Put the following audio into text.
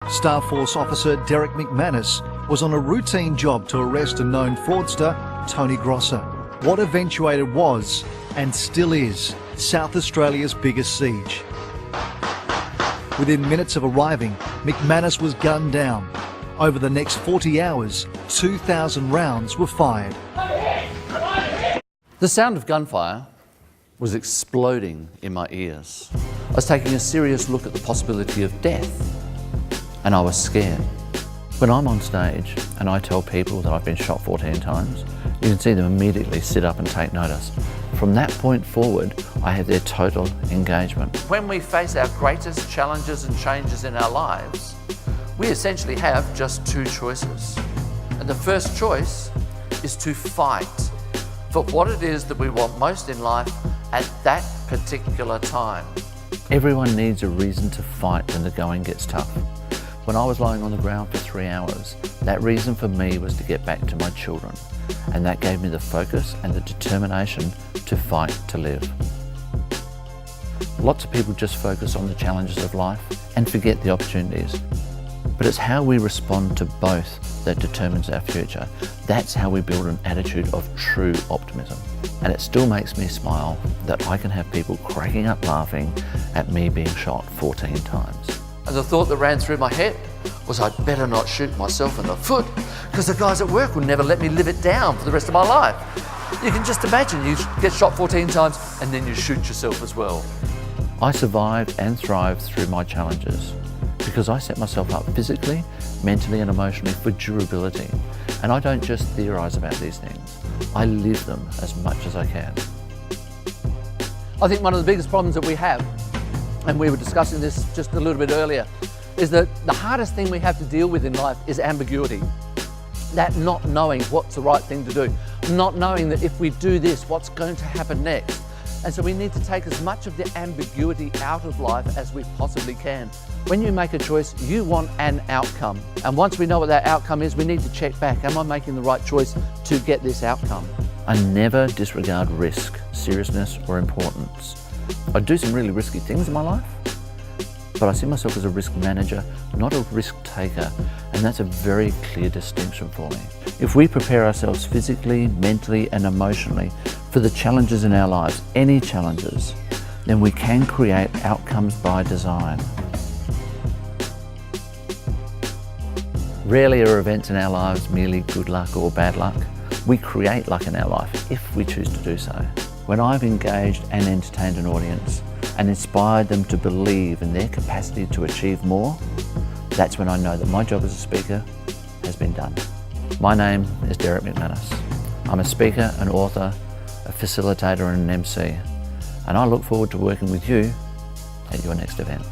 Staff Force officer Derrick McManus was on a routine job to arrest a known fraudster, Tony Grosser. What eventuated was, and still is, South Australia's biggest siege. Within minutes of arriving, McManus was gunned down. Over the next 40 hours, 2,000 rounds were fired. The sound of gunfire was exploding in my ears. I was taking a serious look at the possibility of death, and I was scared. When I'm on stage and I tell people that I've been shot 14 times, you can see them immediately sit up and take notice. From that point forward, I have their total engagement. When we face our greatest challenges and changes in our lives, we essentially have just two choices. And the first choice is to fight for what it is that we want most in life at that particular time. Everyone needs a reason to fight when the going gets tough. When I was lying on the ground for 3 hours, that reason for me was to get back to my children, and that gave me the focus and the determination to fight to live. Lots of people just focus on the challenges of life and forget the opportunities. But it's how we respond to both that determines our future. That's how we build an attitude of true optimism. And it still makes me smile that I can have people cracking up laughing at me being shot 14 times. And the thought that ran through my head was I'd better not shoot myself in the foot because the guys at work will never let me live it down for the rest of my life. You can just imagine you get shot 14 times and then you shoot yourself as well. I survived and thrived through my challenges because I set myself up physically, mentally and emotionally for durability. And I don't just theorise about these things, I live them as much as I can. I think one of the biggest problems that we have, and we were discussing this just a little bit earlier, is that the hardest thing we have to deal with in life is ambiguity. That not knowing what's the right thing to do, not knowing that if we do this, what's going to happen next. And so we need to take as much of the ambiguity out of life as we possibly can. When you make a choice, you want an outcome. And once we know what that outcome is, we need to check back. Am I making the right choice to get this outcome? I never disregard risk, seriousness, or importance. I do some really risky things in my life, but I see myself as a risk manager, not a risk taker, and that's a very clear distinction for me. If we prepare ourselves physically, mentally, and emotionally for the challenges in our lives, any challenges, then we can create outcomes by design. Rarely are events in our lives merely good luck or bad luck. We create luck in our life if we choose to do so. When I've engaged and entertained an audience and inspired them to believe in their capacity to achieve more, that's when I know that my job as a speaker has been done. My name is Derrick McManus. I'm a speaker, an author, a facilitator and an MC, and I look forward to working with you at your next event.